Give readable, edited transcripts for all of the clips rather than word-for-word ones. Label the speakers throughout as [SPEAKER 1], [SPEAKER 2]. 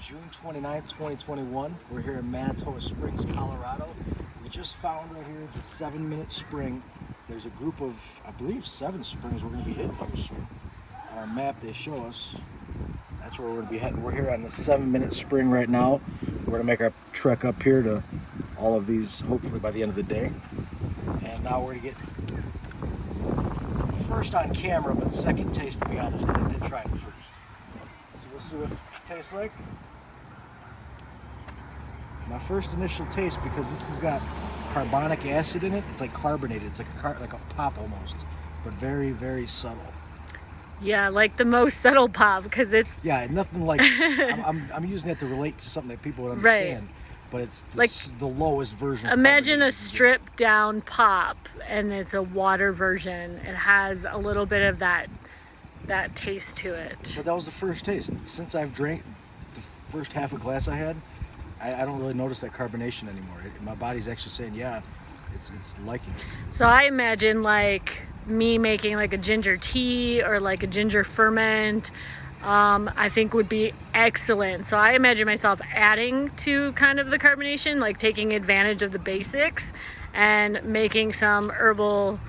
[SPEAKER 1] June 29th, 2021. We're here in Manitoba Springs, Colorado. We just found right here the 7-minute spring. There's a group of, I believe, 7 springs we're going to be hitting here soon. Our map, they show us. That's where we're going to be heading. We're here on the 7-minute spring right now. We're going to make our trek up here to all of these, hopefully by the end of the day. And now we're going to get first on camera, but second taste, to be honest, because I did try it first. So we'll see what it tastes like. My first initial taste, because this has got carbonic acid in it, it's like carbonated. It's like a pop almost, but very, very subtle.
[SPEAKER 2] Yeah, like the most subtle pop, because it's...
[SPEAKER 1] Yeah, nothing like... I'm using that to relate to something that people would understand. Right. But it's like the lowest version.
[SPEAKER 2] Imagine a stripped down pop, and it's a water version. It has a little bit of that taste to it.
[SPEAKER 1] But that was the first taste. Since I've drank the first half a glass I had, I don't really notice that carbonation anymore. My body's actually saying, yeah, it's liking it.
[SPEAKER 2] So I imagine like me making like a ginger tea or like a ginger ferment, I think would be excellent. So I imagine myself adding to kind of the carbonation, like taking advantage of the basics and making some herbal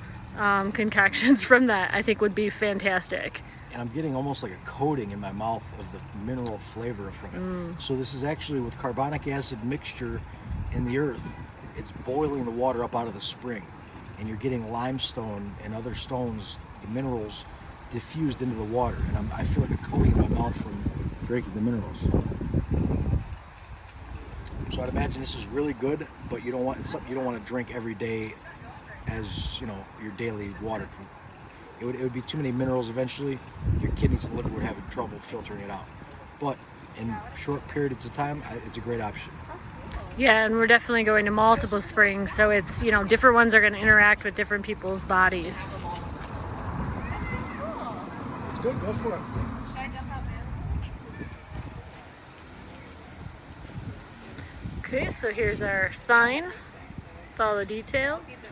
[SPEAKER 2] concoctions from that. I think would be fantastic.
[SPEAKER 1] And I'm getting almost like a coating in my mouth of the mineral flavor from it. So this is actually with carbonic acid mixture in the earth. It's boiling the water up out of the spring, and you're getting limestone and other stones, the minerals, diffused into the water. And I feel like a coating in my mouth from drinking the minerals. So I'd imagine this is really good, but you don't want, it's something you don't want to drink every day as, you know, your daily water. It would be too many minerals eventually. Your kidneys and liver would have trouble filtering it out. But in short periods of time, it's a great option.
[SPEAKER 2] Yeah, and we're definitely going to multiple springs, so it's, you know, different ones are going to interact with different people's bodies.
[SPEAKER 1] It's good, go for it.
[SPEAKER 3] Should I jump out, man?
[SPEAKER 2] Okay, so here's our sign with all the details.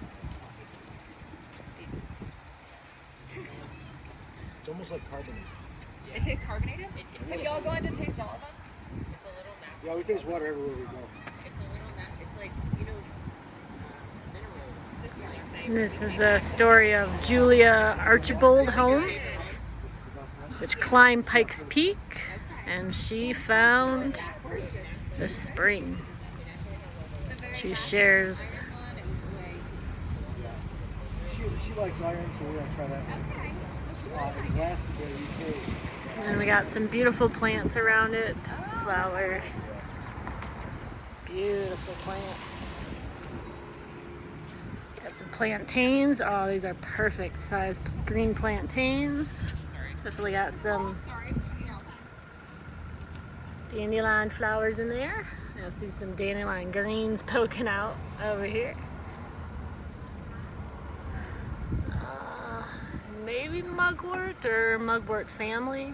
[SPEAKER 1] It's almost like carbonated.
[SPEAKER 3] It tastes carbonated? Have y'all gone to taste all of them?
[SPEAKER 4] It's a little natural.
[SPEAKER 1] Yeah, we taste water everywhere we go.
[SPEAKER 4] It's a little it's like, you know, mineral.
[SPEAKER 3] This is my
[SPEAKER 2] And this is the story of Julia Archibald Holmes, which climbed Pikes Peak, and she found the spring. She shares.
[SPEAKER 1] She likes iron, so we're going to try that one.
[SPEAKER 2] And we got some beautiful plants around it, flowers, beautiful plants. Got some plantains. Oh, these are perfect sized green plantains. Definitely got some dandelion flowers in there. You'll see some dandelion greens poking out over here. Maybe mugwort or mugwort family.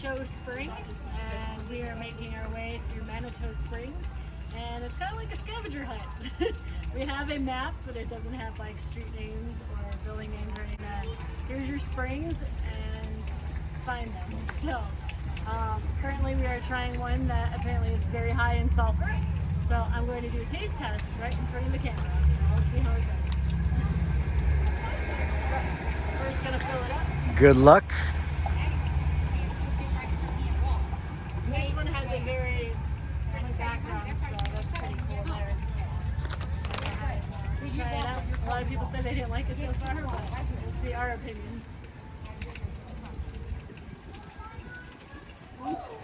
[SPEAKER 2] Show Spring, and we are making our way through Manitou Springs, and it's kind of like a scavenger hunt. We have a map, but it doesn't have like street names or building names or any of that. Here's your springs, and find them. So currently we are trying one that apparently is very high in sulfur. So I'm going to do a taste test right in front of the camera. I'll see how it goes. First gonna fill it up.
[SPEAKER 1] Good luck.
[SPEAKER 2] This one has a very pretty background, so that's pretty cool there. We try it out. A lot of people say they didn't like it so far, but we'll see our opinion.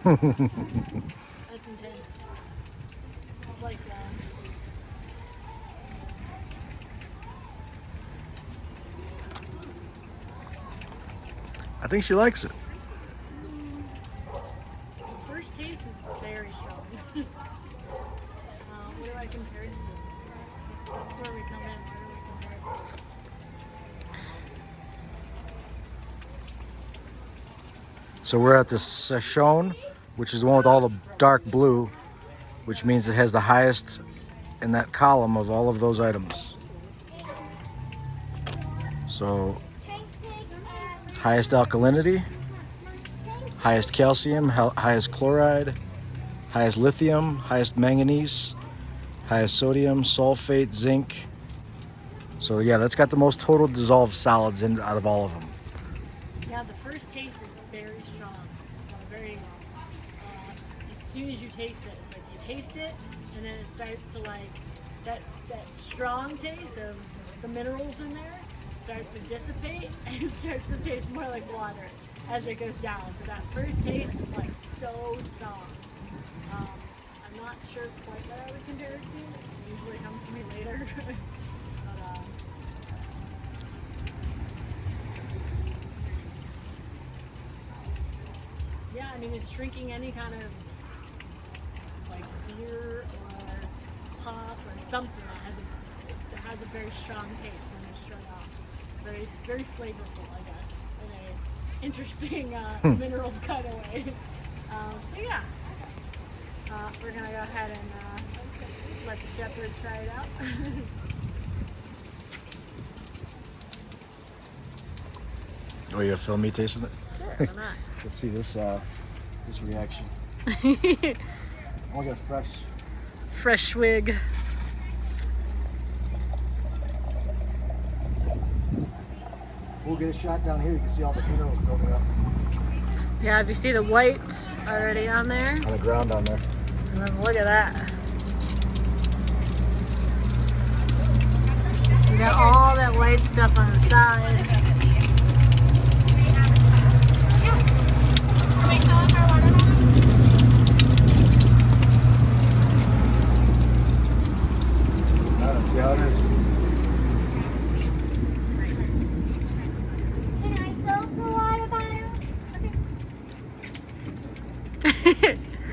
[SPEAKER 2] That's intense. It's like
[SPEAKER 1] I think she likes it.
[SPEAKER 2] first taste is very strong. What do I compare it to? That's where we come in. Where do we compare it to?
[SPEAKER 1] So we're at the Sashon, which is the one with all the dark blue, which means it has the highest in that column of all of those items. So highest alkalinity, highest calcium, highest chloride, highest lithium, highest manganese, highest sodium, sulfate, zinc. So yeah, that's got the most total dissolved solids in out of all of them.
[SPEAKER 2] Yeah, the first taste is very strong. Very. As soon as you taste it, it's like you taste it, and then it starts to like that strong taste of the minerals in there starts to dissipate, and it starts to taste more like water as it goes down. But that first taste is like so strong. I'm not sure quite what I would compare it to. It usually comes to me later. But, yeah, I mean, it's drinking any kind of like beer or pop or something that has a very strong taste when you start off. Very, very flavorful, I guess, in a interesting minerals kind of way. So yeah, we're gonna go ahead and let the shepherd try it out.
[SPEAKER 1] Oh, you gonna film me tasting it?
[SPEAKER 2] Sure, why not?
[SPEAKER 1] Let's see this reaction. I'll get fresh.
[SPEAKER 2] Fresh swig.
[SPEAKER 1] We'll get a shot down here. You can see all the minerals building up
[SPEAKER 2] Yeah, if you see the white already on there,
[SPEAKER 1] on the ground down there.
[SPEAKER 2] and then look at that. You got all that white stuff on the side.
[SPEAKER 1] Let's see how it is.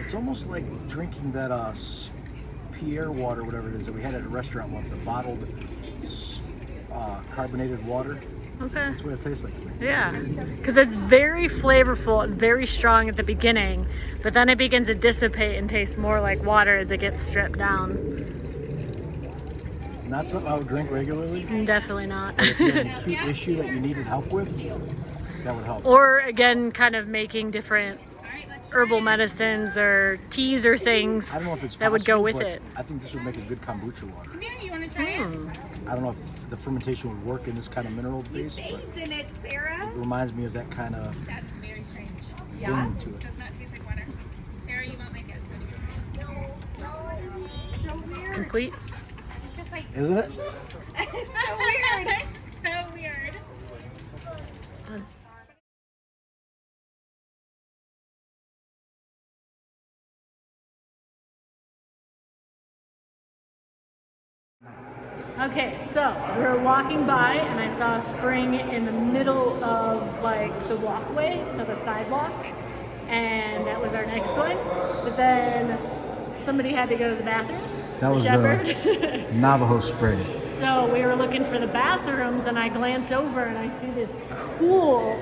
[SPEAKER 1] It's almost like drinking that Pierre water, whatever it is that we had at a restaurant once, a bottled carbonated water.
[SPEAKER 2] Okay.
[SPEAKER 1] That's what it tastes like to me.
[SPEAKER 2] Yeah, because it's very flavorful and very strong at the beginning, but then it begins to dissipate and taste more like water as it gets stripped down.
[SPEAKER 1] Not something I would drink regularly.
[SPEAKER 2] Definitely not.
[SPEAKER 1] But if you had an acute issue that you needed help with, that would help.
[SPEAKER 2] Or again, kind of making different herbal medicines or teas or things
[SPEAKER 1] I don't know if it's
[SPEAKER 2] that would go
[SPEAKER 1] possible,
[SPEAKER 2] with
[SPEAKER 1] but
[SPEAKER 2] it.
[SPEAKER 1] I think this would make a good kombucha water.
[SPEAKER 3] You want to try it?
[SPEAKER 1] I don't know if the fermentation would work in this kind of mineral base, but
[SPEAKER 3] In it, Sarah?
[SPEAKER 1] it reminds me of that kind of
[SPEAKER 3] That's very strange.
[SPEAKER 1] zing to it.
[SPEAKER 3] Does not taste like water. Sarah, you won't like it. So weird.
[SPEAKER 2] Complete.
[SPEAKER 3] It's just like
[SPEAKER 1] Isn't it?
[SPEAKER 3] it's so weird. It's so weird.
[SPEAKER 2] Okay, so we were walking by and I saw a spring in the middle of like the walkway, so the sidewalk, and that was our next one. But then somebody had to go to the bathroom.
[SPEAKER 1] That was
[SPEAKER 2] shepherd.
[SPEAKER 1] the Navajo Spring.
[SPEAKER 2] So we were looking for the bathrooms and I glance over and I see this cool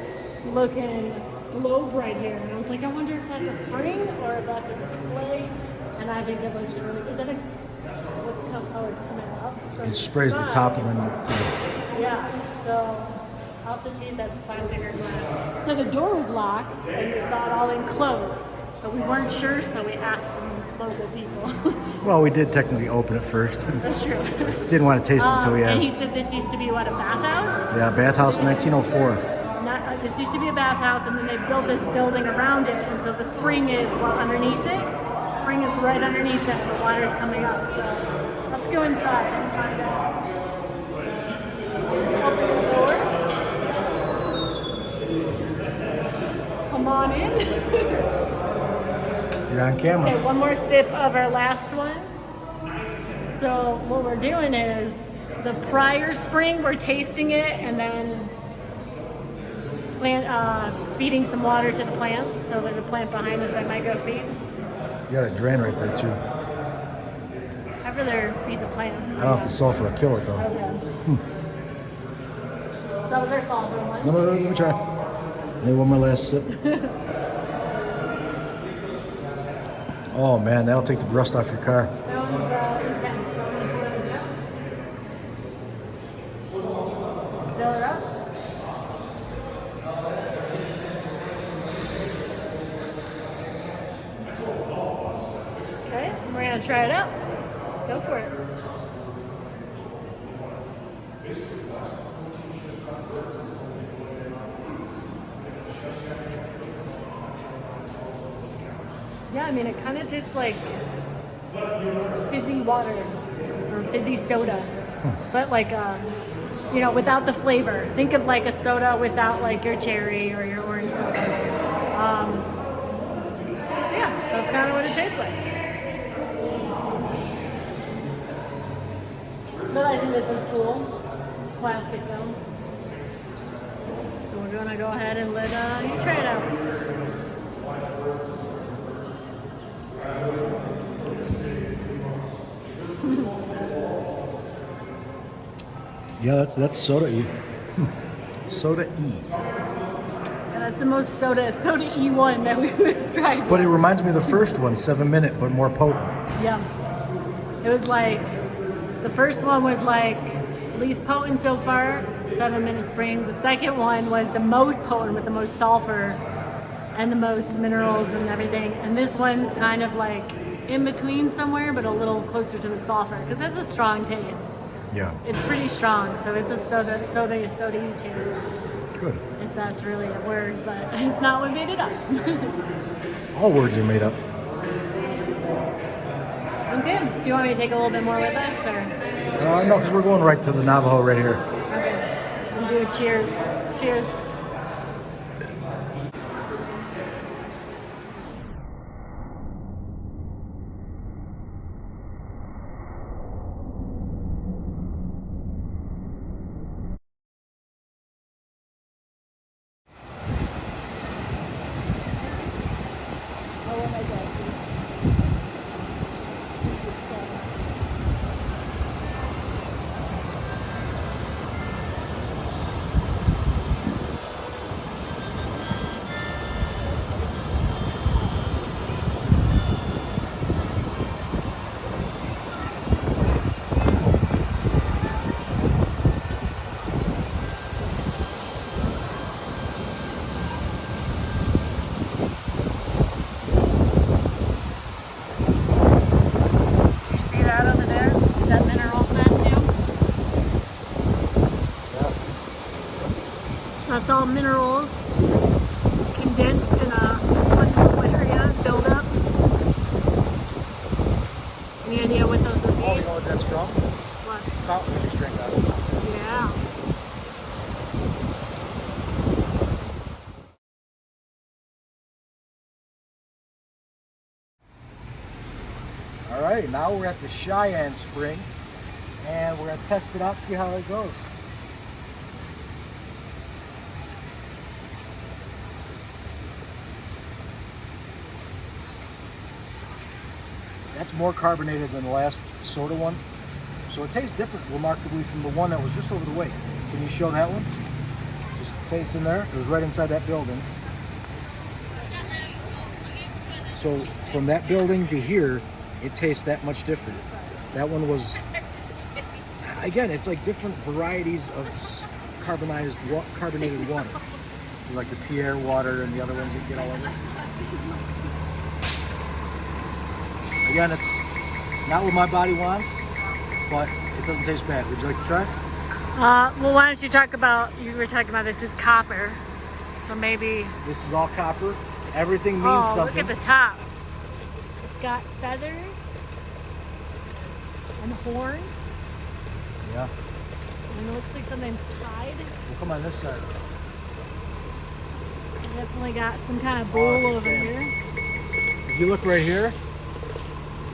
[SPEAKER 2] looking globe right here, and I was like, I wonder if that's a spring or if that's a display. And I think it looks really. Is that a? What's come? Oh, it's coming up. It's from
[SPEAKER 1] It sprays the top and then.
[SPEAKER 2] Yeah. So I'll have to see if that's plastic or glass. So the door was locked, and we thought all enclosed. So we weren't sure, so we asked some local people.
[SPEAKER 1] Well, we did technically open it first.
[SPEAKER 2] That's true.
[SPEAKER 1] Didn't want to taste it until we
[SPEAKER 2] And he
[SPEAKER 1] asked.
[SPEAKER 2] said this used to be what, a bathhouse?
[SPEAKER 1] Yeah, bathhouse 1904.
[SPEAKER 2] This used to be a bathhouse, and then they built this building around it, and so the spring is underneath it. Spring is right underneath it, and the water is coming up. So let's go inside and find out. Open the door. Come on in.
[SPEAKER 1] You're on camera.
[SPEAKER 2] Okay, one more sip of our last one. So what we're doing is the prior spring, we're tasting it and then feeding some water to the plants. So there's a plant behind us I might go feed.
[SPEAKER 1] You got a drain right there too.
[SPEAKER 2] I'd rather feed the plants.
[SPEAKER 1] I don't know if the sulfur will kill it though.
[SPEAKER 2] Okay. So that was our sulfur one.
[SPEAKER 1] Let me try. Maybe one more last sip. Oh man, that'll take the rust off your car.
[SPEAKER 2] That one's intense. So I'm gonna pour it up. Fill it up. Okay, we're gonna try it out. Let's go for it. Yeah, I mean, it kind of tastes like fizzy water or fizzy soda, but like, without the flavor. Think of like a soda without like your cherry or your orange sodas. So yeah, that's kind of what it tastes like. But I think this is cool. Plastic though. So we're gonna go ahead and let you try it out.
[SPEAKER 1] Yeah, that's soda E. Soda E.
[SPEAKER 2] Yeah, that's the most soda E1 that we've tried.
[SPEAKER 1] But it reminds me of the first one, 7 minute, but more potent.
[SPEAKER 2] Yeah. It was like, the first one was like least potent so far, 7 Minute Springs. The second one was the most potent with the most sulfur and the most minerals and everything. And this one's kind of like in between somewhere, but a little closer to the sulfur, because that's a strong taste.
[SPEAKER 1] Yeah.
[SPEAKER 2] It's pretty strong, so it's a soda taste.
[SPEAKER 1] Good.
[SPEAKER 2] If that's really a word, but if not, we made it up.
[SPEAKER 1] All words are made up.
[SPEAKER 2] Okay. Do you want me to take a little bit more with us, or?
[SPEAKER 1] No, because we're going right to the Navajo right here.
[SPEAKER 2] Okay. We'll do a cheers. Cheers. That's all minerals condensed in a one little area, build up. Any idea what those would be?
[SPEAKER 1] Oh, you know what that's from?
[SPEAKER 2] What?
[SPEAKER 1] Fountain we just drank out of.
[SPEAKER 2] Yeah.
[SPEAKER 1] All right, now we're at the Cheyenne Spring, and we're gonna test it out, see how it goes. That's more carbonated than the last soda one. So it tastes different remarkably from the one that was just over the way. Can you show that one? Just face in there. It was right inside that building. So from that building to here, it tastes that much different. That one was, again, it's like different varieties of carbonated water. Like the Pierre water and the other ones that you get all over. Again, it's not what my body wants, but it doesn't taste bad. Would you like to try?
[SPEAKER 2] Well, why don't you talk about, you were talking about this is copper. So maybe,
[SPEAKER 1] This is all copper. Everything means
[SPEAKER 2] oh,
[SPEAKER 1] something.
[SPEAKER 2] look at the top. It's got feathers and horns.
[SPEAKER 1] Yeah.
[SPEAKER 2] And it looks like something's tied.
[SPEAKER 1] We'll come on this side.
[SPEAKER 2] It's definitely got some kind of
[SPEAKER 1] Oh,
[SPEAKER 2] bowl
[SPEAKER 1] it's
[SPEAKER 2] over
[SPEAKER 1] the same.
[SPEAKER 2] here.
[SPEAKER 1] If you look right here,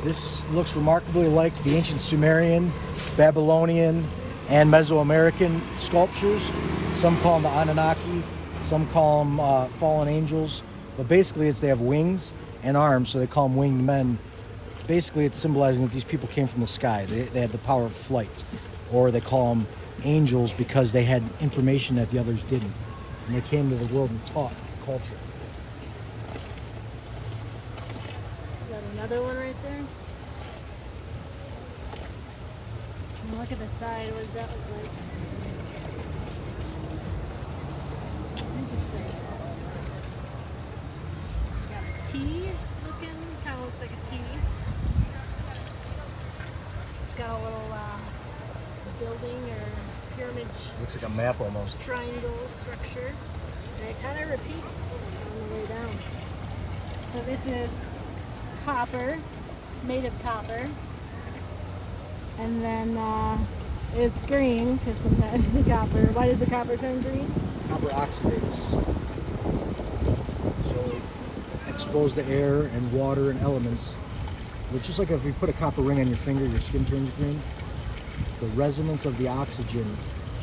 [SPEAKER 1] this looks remarkably like the ancient Sumerian, Babylonian, and Mesoamerican sculptures. Some call them the Anunnaki, some call them fallen angels. But basically, they have wings and arms, so they call them winged men. Basically, it's symbolizing that these people came from the sky. They had the power of flight. Or they call them angels because they had information that the others didn't. And they came to the world and taught culture.
[SPEAKER 2] Is that another one right there? And look at the side. What does that look like? Interesting. Got a T looking. Kind of looks like a T. It's got a little building or pyramid
[SPEAKER 1] Looks like a map almost.
[SPEAKER 2] triangle structure. And it kind of repeats on the way down. So this is copper, made of copper. And then it's green because sometimes the copper. Why does the copper turn green?
[SPEAKER 1] Copper oxidates. So exposed to air and water and elements. It's just like if you put a copper ring on your finger, your skin turns green. The resonance of the oxygen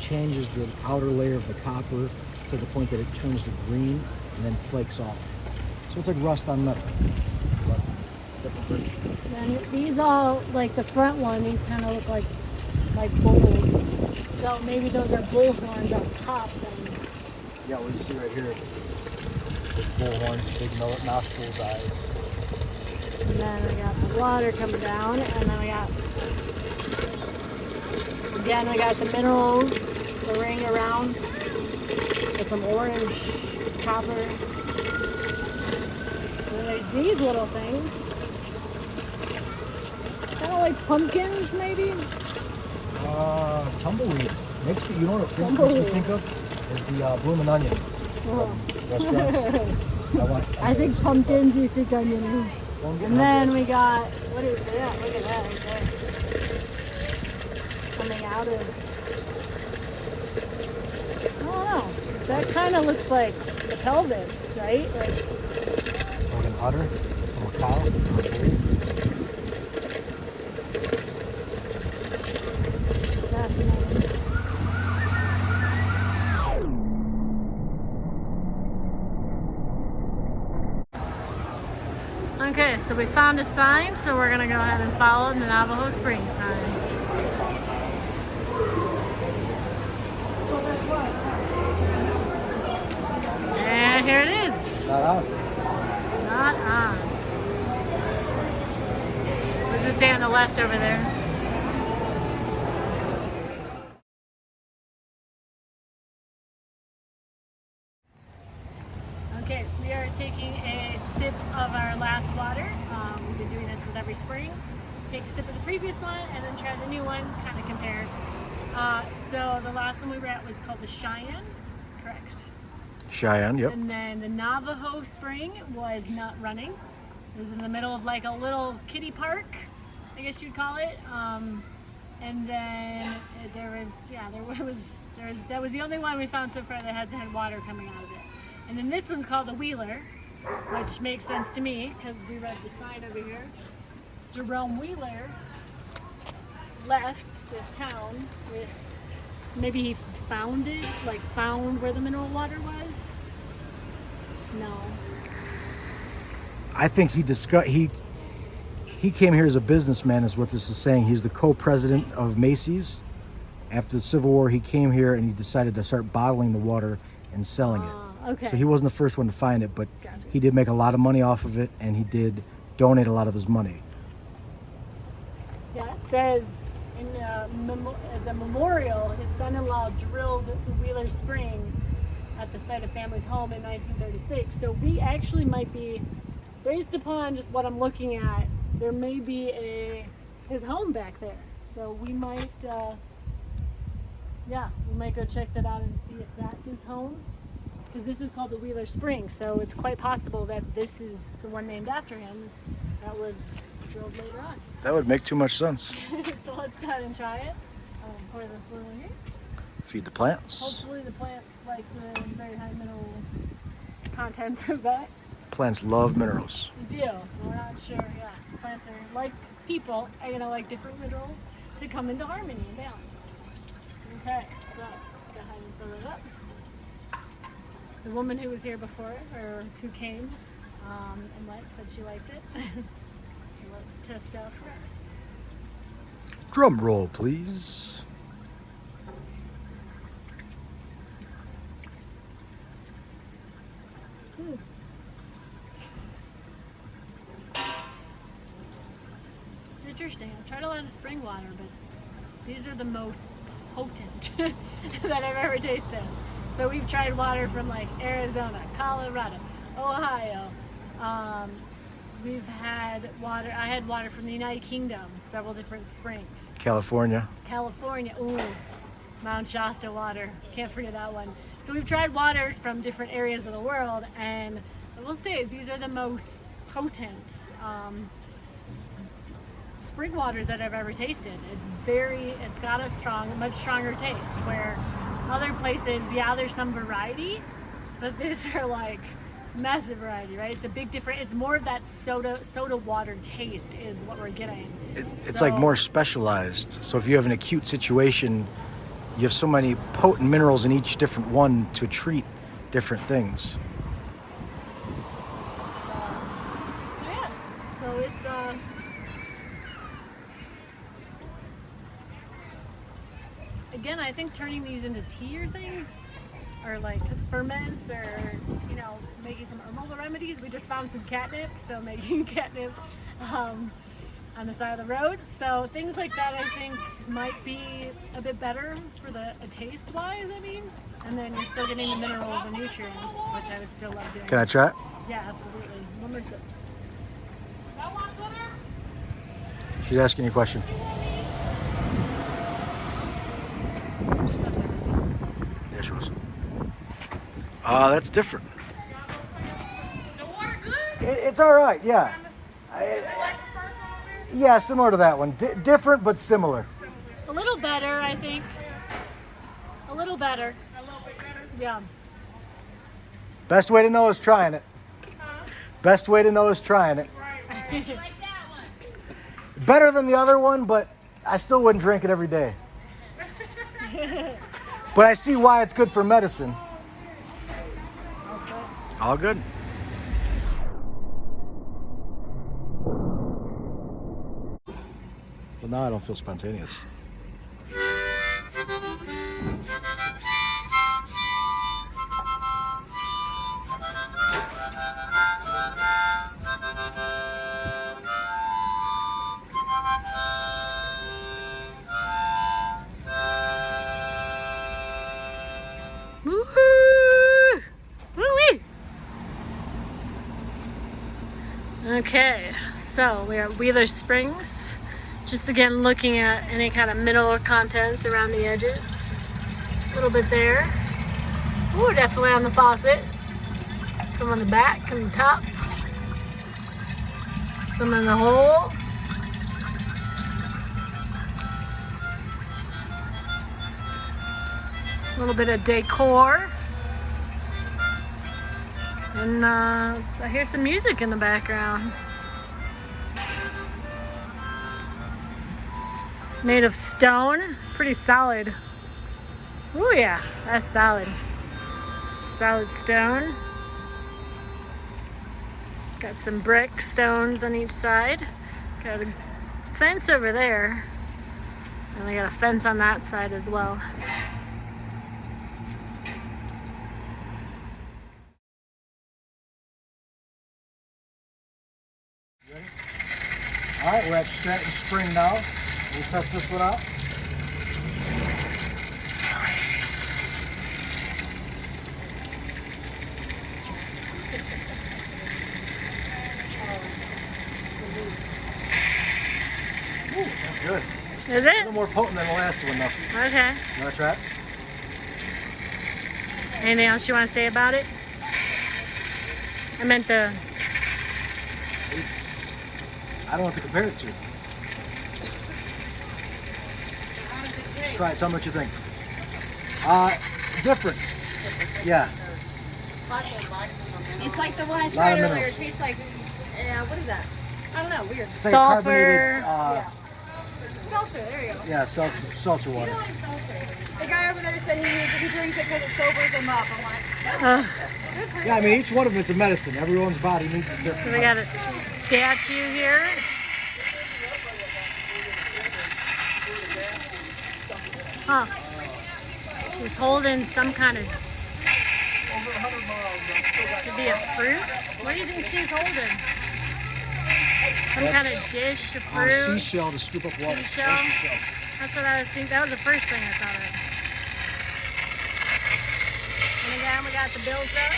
[SPEAKER 1] changes the outer layer of the copper to the point that it turns to green and then flakes off. So it's like rust on metal. But different version.
[SPEAKER 2] And these all, like the front one, these kind of look like bowls. So maybe those are bull horns up top then.
[SPEAKER 1] Yeah, what you see right here. Big bullhorn, big nostrils, eyes.
[SPEAKER 2] And then we got the water coming down, and then we got the minerals, the ring around with some orange, copper. And then there's these little things. Kind of like pumpkins, maybe?
[SPEAKER 1] Tumbleweed. You know what it makes me
[SPEAKER 2] Tumbleweed.
[SPEAKER 1] think of? Is the bloomin' onion
[SPEAKER 2] Oh.
[SPEAKER 1] restaurants.
[SPEAKER 2] I think pumpkins, you think onions.
[SPEAKER 1] Pumpkin.
[SPEAKER 2] And then we got, what is that? Look at that right there. Coming out of, I don't know. That kind of looks like the pelvis, right? Like,
[SPEAKER 1] Like an udder from a cow. Or a bull.
[SPEAKER 2] fascinating. Okay, so we found a sign, so we're gonna go ahead and follow the Navajo Springs sign. And here it is.
[SPEAKER 1] Not out.
[SPEAKER 2] Not on. What does it say on the left over there? Okay, we are taking a sip of our last water. We've been doing this with every spring. Take a sip of the previous one and then try the new one, kind of compare. So the last one we were at was called the Cheyenne, correct?
[SPEAKER 1] Cheyenne, yep.
[SPEAKER 2] And then the Navajo Spring was not running. It was in the middle of like a little kiddie park, I guess you'd call it. And then that was the only one we found so far that hasn't had water coming out of it. And then this one's called the Wheeler, which makes sense to me because we read the sign over here. Jerome Wheeler left this town with, maybe he found where the mineral water was. No.
[SPEAKER 1] I think he came here as a businessman, is what this is saying. He's the co-president of Macy's. After the Civil War, he came here and he decided to start bottling the water and selling it.
[SPEAKER 2] okay.
[SPEAKER 1] So he wasn't the first one to find it, but
[SPEAKER 2] Gotcha.
[SPEAKER 1] he did make a lot of money off of it, and he did donate a lot of his money.
[SPEAKER 2] Yeah, it says as a memorial, his son-in-law drilled the Wheeler Spring at the site of family's home in 1936. So we actually might be, based upon just what I'm looking at, there may be his home back there. So we might, we might go check that out and see if that's his home. Because this is called the Wheeler Spring, so it's quite possible that this is the one named after him that was drilled later on.
[SPEAKER 1] That would make too much sense.
[SPEAKER 2] So let's go ahead and try it. Pour this little here.
[SPEAKER 1] Feed the plants.
[SPEAKER 2] Hopefully the plants like the very high mineral contents of that.
[SPEAKER 1] Plants love minerals.
[SPEAKER 2] They do. We're not sure. Yeah, plants are like people, like different minerals to come into harmony and balance. Okay, so let's go ahead and fill it up. The woman who was here before, or who came and went, said she liked it. So let's test out for us.
[SPEAKER 1] Drum roll, please.
[SPEAKER 2] It's interesting. I've tried a lot of spring water, but these are the most potent that I've ever tasted. So we've tried water from like Arizona, Colorado, Ohio. We've had water. I had water from the United Kingdom, several different springs.
[SPEAKER 1] California.
[SPEAKER 2] California, ooh, Mount Shasta water. Can't forget that one. So we've tried waters from different areas of the world, and I will say these are the most potent spring waters that I've ever tasted. It's got a much stronger taste, where other places, yeah, there's some variety, but these are like massive variety, right? It's a big difference. It's more of that soda water taste is what we're getting.
[SPEAKER 1] It's like more specialized. So if you have an acute situation, you have so many potent minerals in each different one to treat different things.
[SPEAKER 2] So it's again, I think turning these into tea or things, or like ferments, or making some herbal remedies. We just found some catnip, so making catnip on the side of the road. So things like that, I think, might be a bit better for the taste wise. I mean, and then you're still getting the minerals and nutrients, which I would still love doing.
[SPEAKER 1] Can I try it?
[SPEAKER 2] Yeah, absolutely. One more sip.
[SPEAKER 1] She's asking you a question. Yeah, she was. That's different.
[SPEAKER 3] The water good?
[SPEAKER 1] It's all right, yeah.
[SPEAKER 3] Like the first one over?
[SPEAKER 1] Yeah, similar to that one. Different, but similar.
[SPEAKER 2] A little better, I think. A little better.
[SPEAKER 3] A little bit better.
[SPEAKER 2] Yeah.
[SPEAKER 1] Best way to know is trying it. Best way to know is trying it.
[SPEAKER 3] Right. You like that one?
[SPEAKER 1] Better than the other one, but I still wouldn't drink it every day. But I see why it's good for medicine. All good. Well, now I don't feel spontaneous.
[SPEAKER 2] Woo-hoo! Woo-wee! Okay, so we are at Wheeler Springs. Just again looking at any kind of mineral contents around the edges. A little bit there. Ooh, definitely on the faucet. Some on the back and the top. Some in the hole. A little bit of decor. And I hear some music in the background. Made of stone, pretty solid. Oh yeah, that's solid. Solid stone. Got some brick stones on each side. Got a fence over there. And they got a fence on that side as well.
[SPEAKER 1] All right, we're at Stratton Spring now. We'll test this one out. Ooh, that's good.
[SPEAKER 2] Is
[SPEAKER 1] A
[SPEAKER 2] it?
[SPEAKER 1] little more potent than the last one, though.
[SPEAKER 2] Okay.
[SPEAKER 1] You want to try it?
[SPEAKER 2] Anything else you want to say about it? I meant the.
[SPEAKER 1] I don't know what to compare it to. Try it. Tell me what you think. Different. Yeah.
[SPEAKER 3] It's like the one I
[SPEAKER 1] Lot
[SPEAKER 3] tried
[SPEAKER 1] of
[SPEAKER 3] earlier.
[SPEAKER 1] minerals.
[SPEAKER 3] It tastes like, what is that? I don't know, weird.
[SPEAKER 1] It's like
[SPEAKER 2] Sulfur.
[SPEAKER 1] carbonated,
[SPEAKER 3] Seltzer, there you go.
[SPEAKER 1] yeah, seltzer water.
[SPEAKER 3] The guy over there said he drinks it because it sobers him up. I'm like,
[SPEAKER 1] Yeah, I mean, each one of them is a medicine. Everyone's body needs a
[SPEAKER 2] So
[SPEAKER 1] different.
[SPEAKER 2] we got a statue here. Huh. He's holding some kind of. Could be a fruit? What do you think she's holding? Some kind of dish of fruit?
[SPEAKER 1] Seashell to scoop up water.
[SPEAKER 2] Seashell? That's what I was thinking. That was the first thing I thought of. And again, we got the bills up.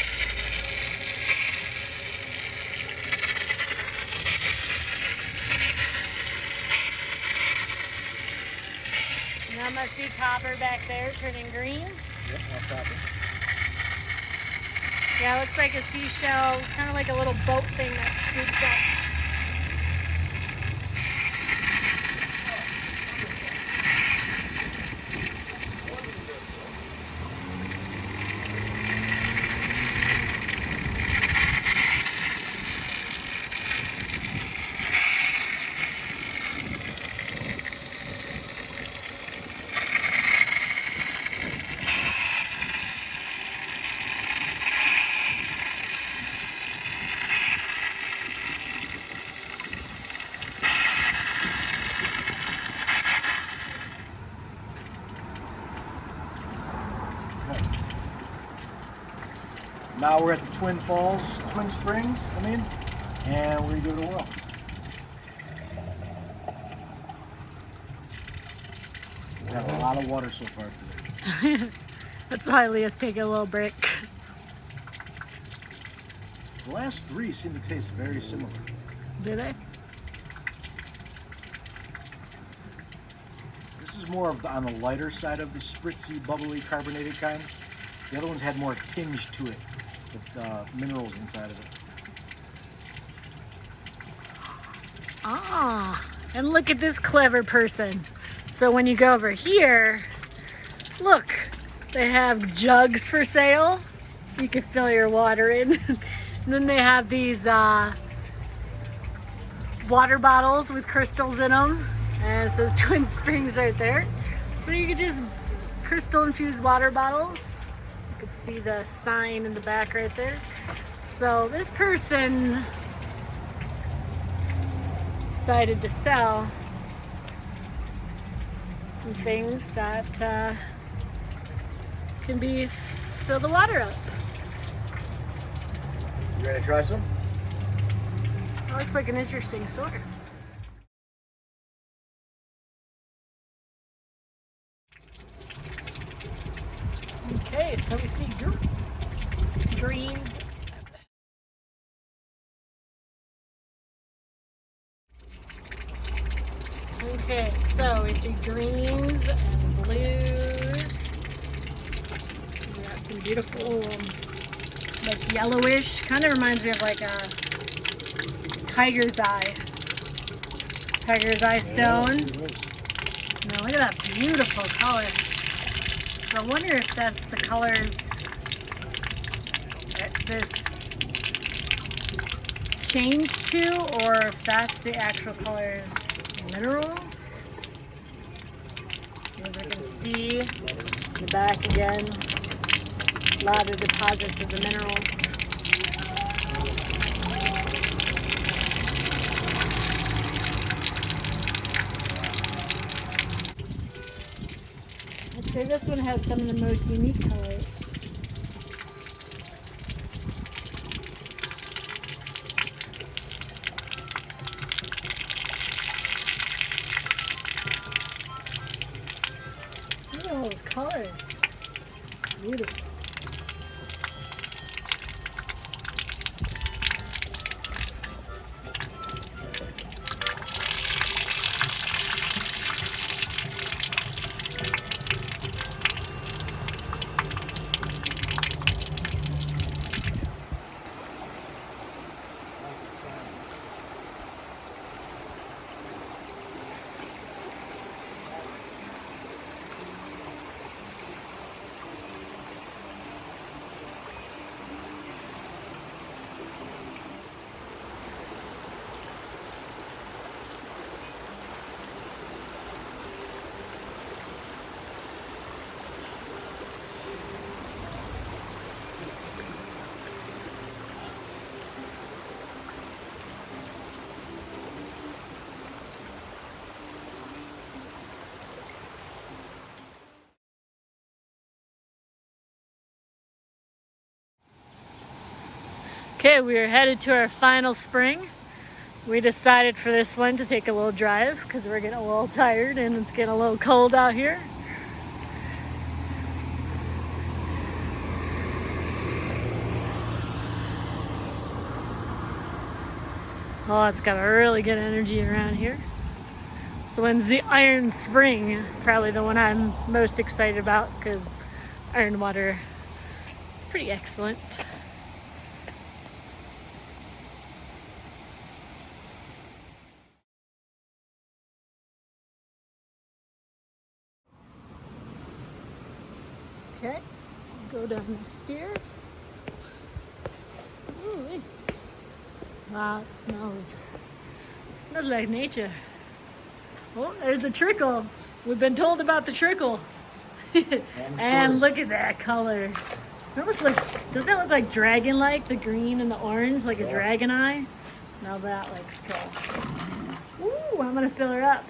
[SPEAKER 2] And that must be copper back there turning green.
[SPEAKER 1] Yep, that's copper.
[SPEAKER 2] Yeah, it looks like a seashell, kind of like a little boat thing that scoops up.
[SPEAKER 1] Now we're at the Twin Springs, and we're gonna give it a whirl. We have a lot of water so far today.
[SPEAKER 2] That's why Leah's taking a little break.
[SPEAKER 1] The last three seem to taste very similar.
[SPEAKER 2] Do they?
[SPEAKER 1] This is more of on the lighter side of the spritzy, bubbly, carbonated kind. The other ones had more tinge to it, with minerals inside of it.
[SPEAKER 2] Ah, and look at this clever person. So when you go over here, look, they have jugs for sale. You can fill your water in. And then they have these water bottles with crystals in them. And it says Twin Springs right there. So you can just crystal infused water bottles. You can see the sign in the back right there. So this person decided to sell some things that can be fill the water up.
[SPEAKER 1] You ready to try some?
[SPEAKER 2] That looks like an interesting store. Okay, so we see greens. Okay, so we see greens and blues. We got some beautiful, like yellowish. Kind of reminds me of like a tiger's eye. Tiger's eye stone. Now look at that beautiful color. So I wonder if that's the colors that this changed to, or if that's the actual colors minerals. As you can see, in the back again, a lot of deposits of the minerals. I'd say this one has some of the most unique colors. colors. Beautiful. Okay, we are headed to our final spring. We decided for this one to take a little drive because we're getting a little tired and it's getting a little cold out here. Oh, it's got a really good energy around here. So when's the Iron Spring? Probably the one I'm most excited about because iron water is pretty excellent. Okay, go down the stairs. Ooh, wow, it smells like nature. Oh, there's the trickle. We've been told about the trickle. And look at that color. It almost looks, doesn't it look like dragon-like? The green and the orange, like a dragon eye? Now that looks cool. Ooh, I'm gonna fill her up.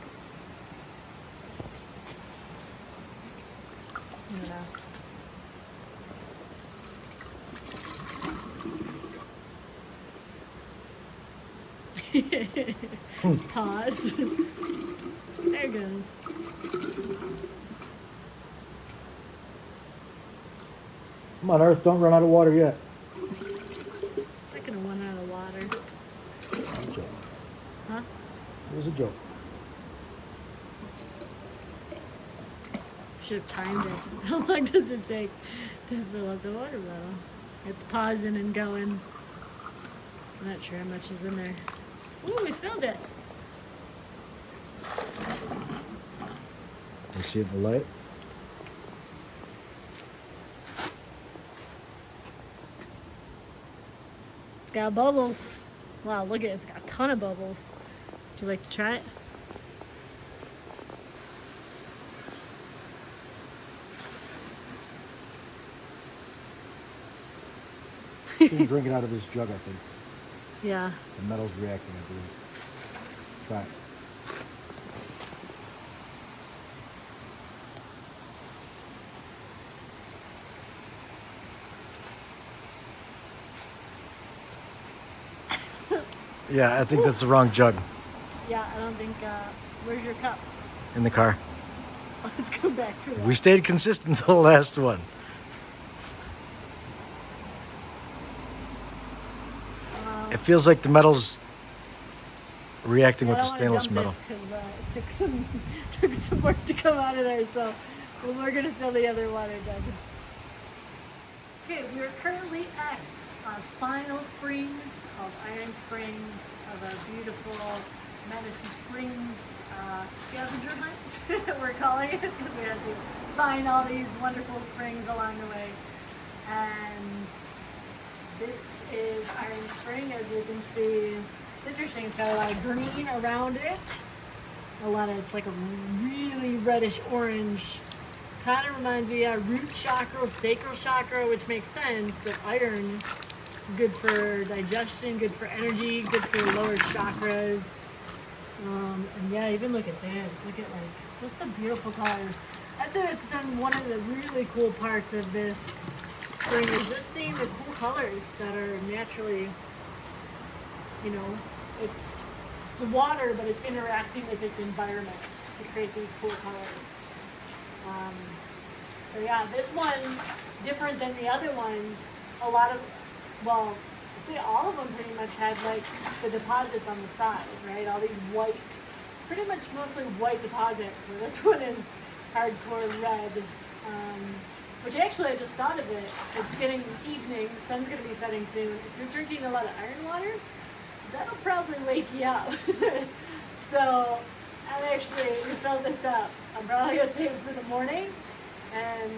[SPEAKER 2] Pause. There it goes.
[SPEAKER 1] Come on, Earth, don't run out of water yet.
[SPEAKER 2] It's not gonna run out of water.
[SPEAKER 1] It was a joke.
[SPEAKER 2] Huh?
[SPEAKER 1] It was a joke.
[SPEAKER 2] Should have timed it. How long does it take to fill up the water bottle? It's pausing and going. I'm not sure how much is in there. Ooh, we filled it.
[SPEAKER 1] You see it in the light?
[SPEAKER 2] It's got bubbles. Wow, look at it. It's got a ton of bubbles. Would you like to try it?
[SPEAKER 1] You can drink it out of this jug, I think.
[SPEAKER 2] Yeah.
[SPEAKER 1] The metal's reacting, I believe. Try it. Yeah, I think that's the wrong jug.
[SPEAKER 2] Yeah, I don't think, where's your cup?
[SPEAKER 1] In the car.
[SPEAKER 2] Let's go back for that.
[SPEAKER 1] We stayed consistent until the last one. It feels like the metal's reacting with the stainless metal.
[SPEAKER 2] Because it took some work to come out of there, so we're gonna fill the other water jug. Okay, we are currently at our final spring of Iron Springs of a beautiful Manitou Springs scavenger hunt. We're calling it because we had to find all these wonderful springs along the way. And this is Iron Spring, as you can see. It's interesting, it's got a lot of green around it. It's like a really reddish orange. Kind of reminds me of root chakra, sacral chakra, which makes sense that iron, good for digestion, good for energy, good for lower chakras. And yeah, even look at this. Look at just the beautiful colors. I'd say that's been one of the really cool parts of this spring is just seeing the cool colors that are naturally, it's the water, but it's interacting with its environment to create these cool colors. So yeah, this one, different than the other ones, a lot of, well, I'd say all of them pretty much had like the deposits on the side, right? All these white, pretty much mostly white deposits, where this one is hardcore red. Which actually, I just thought of it. It's getting evening, the sun's gonna be setting soon. If you're drinking a lot of iron water, that'll probably wake you up. So I'm actually refilled this up. I'm probably gonna save it for the morning and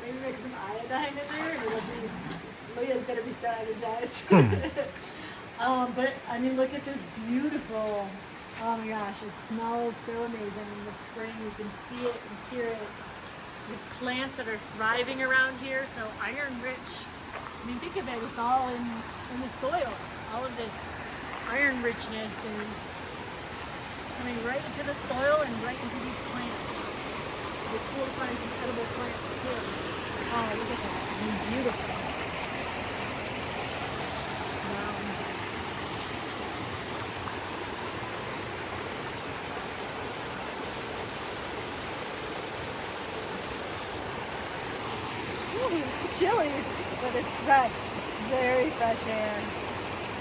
[SPEAKER 2] maybe make some iodine in there, and it'll be, Leah's gonna be so energized. But I mean, look at this beautiful, oh my gosh, it smells so amazing in the spring. You can see it and hear it. These plants that are thriving around here, so iron rich. I mean, think of it, it's all in the soil. All of this iron richness is coming right into the soil and right into these plants. The cool kinds of edible plants too. Oh, look at that. It's beautiful. Wow. Ooh, it's chilly, but it's fresh. It's very fresh air.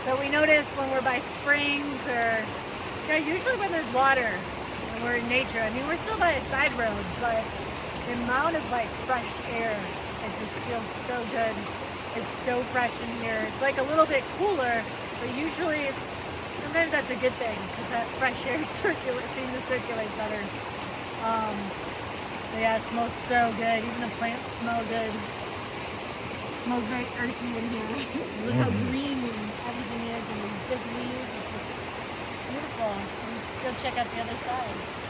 [SPEAKER 2] So we notice when we're by springs or, yeah, usually when there's water, when we're in nature. I mean, we're still by a side road, but the amount of like fresh air, it just feels so good. It's so fresh in here. It's like a little bit cooler, but usually, sometimes that's a good thing because that fresh air seems to circulate better. But yeah, it smells so good. Even the plants smell good. It smells very earthy in here. Look how green everything is, and these big leaves. It's just beautiful. Let's go check out the other side.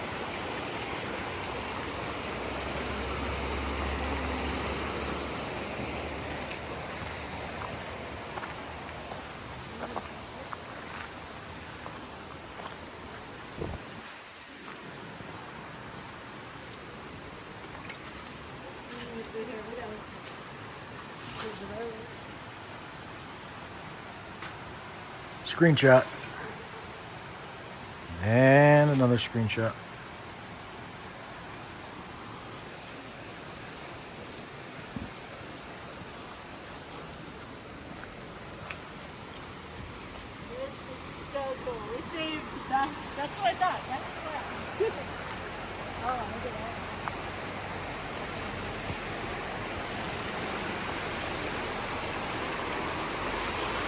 [SPEAKER 1] Screenshot. And another screenshot.
[SPEAKER 2] This is so cool. We saved that's what I thought. That's what oh, look at that.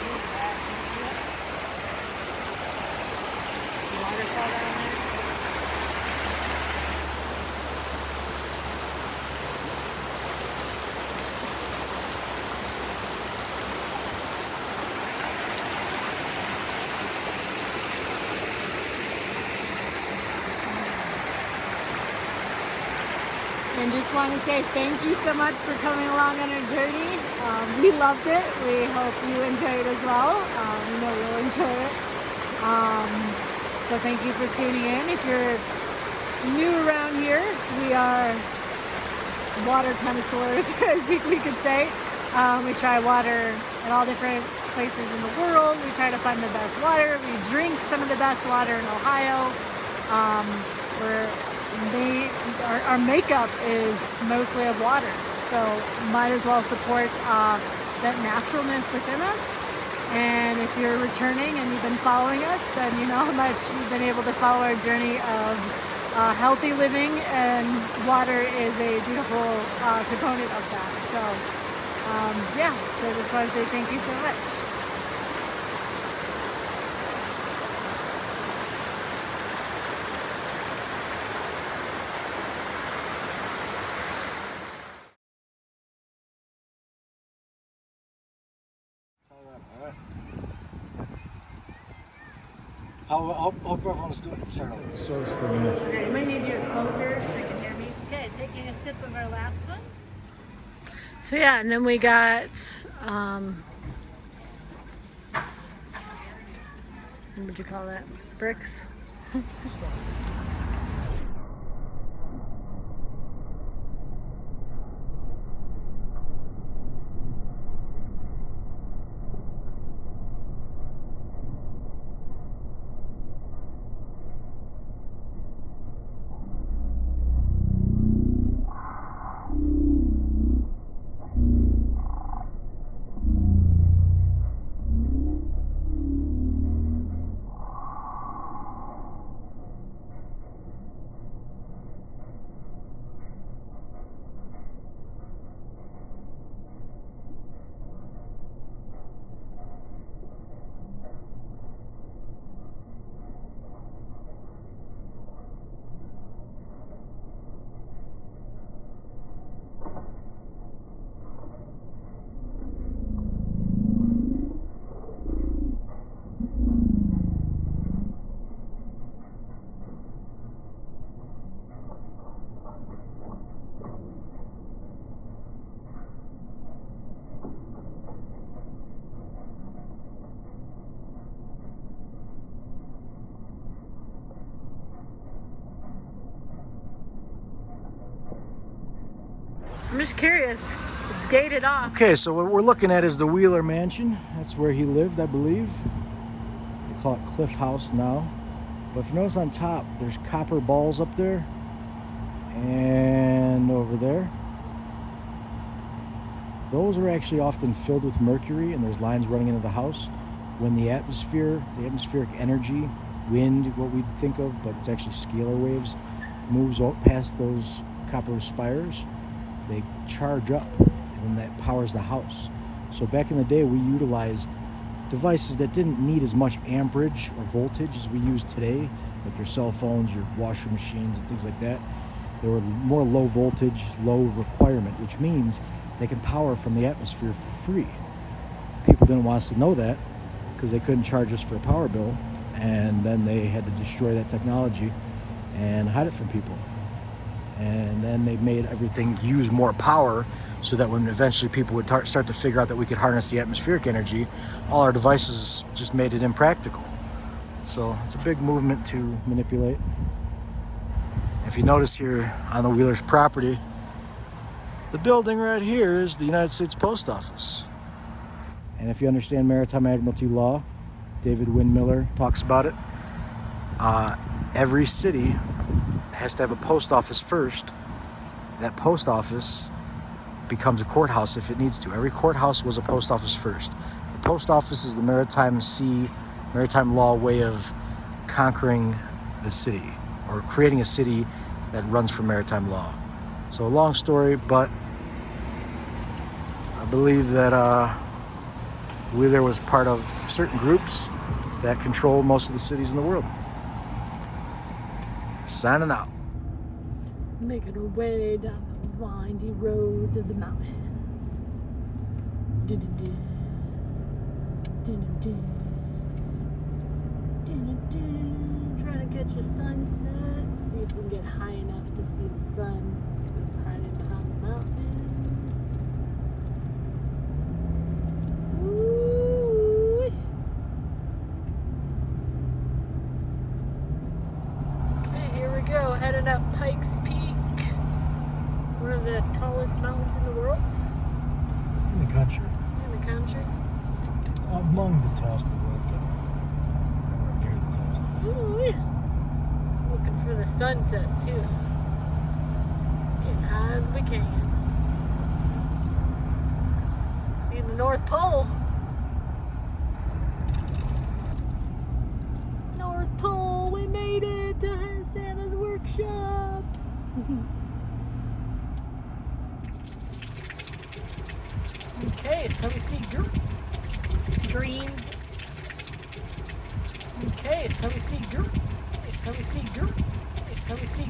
[SPEAKER 2] Look at that. Can you see it? The waterfall down there. And just want to say thank you so much for coming along on our journey. We loved it. We hope you enjoy it as well. We know you'll enjoy it. So thank you for tuning in. If you're new around here, we are water connoisseurs, as we could say. We try water at all different places in the world. We try to find the best water. We drink some of the best water in Ohio. Our makeup is mostly of water, so might as well support that naturalness within us. And if you're returning and you've been following us, then you know how much you've been able to follow our journey of healthy living, and water is a beautiful component of that. So yeah, so just want to say thank you so much.
[SPEAKER 1] Hope everyone's doing it. Sorry, so spring.
[SPEAKER 2] Okay, you might need you closer so you can hear me. Okay, taking a sip of our last one. So yeah, and then we got what would you call that? Bricks? I'm just curious. It's gated off.
[SPEAKER 1] Okay, so what we're looking at is the Wheeler Mansion. That's where he lived, I believe. They call it Cliff House now. But if you notice on top, there's copper balls up there. And over there. Those are actually often filled with mercury, and there's lines running into the house. When the atmospheric energy, wind, what we'd think of, but it's actually scalar waves, moves out past those copper spires, they charge up, and then that powers the house. So back in the day, we utilized devices that didn't need as much amperage or voltage as we use today, like your cell phones, your washer machines, and things like that. They were more low voltage, low requirement, which means they can power from the atmosphere for free. People didn't want us to know that because they couldn't charge us for a power bill, and then they had to destroy that technology and hide it from people. And then they made everything use more power so that when eventually people would start to figure out that we could harness the atmospheric energy, all our devices just made it impractical. So it's a big movement to manipulate. If you notice here on the Wheelers' property, the building right here is the United States Post Office. And if you understand maritime admiralty law, David Wynn Miller talks about it. Every city has to have a post office first. That post office becomes a courthouse if it needs to. Every courthouse was a post office first. The post office is the maritime law way of conquering the city, or creating a city that runs from maritime law. So a long story, but I believe that Wheeler was part of certain groups that control most of the cities in the world. Signing out.
[SPEAKER 2] Making our way down the windy roads of the mountains. Dun-dun-dun. Dun-dun-dun. Dun-dun-dun. Trying to catch a sunset. See if we can get high enough to see the sun. It's hiding behind the mountains. Ooh. Okay, here we go. Headed up Pikes Peak. One of the tallest mountains in the world.
[SPEAKER 1] In the country.
[SPEAKER 2] In the country.
[SPEAKER 1] It's among the tallest in the world, but nowhere near the tallest.
[SPEAKER 2] Ooh. Looking for the sunset too. Getting high as we can. Seeing the North Pole. North Pole, we made it to Santa's workshop. Okay, so we see greens. Okay, so we see so we see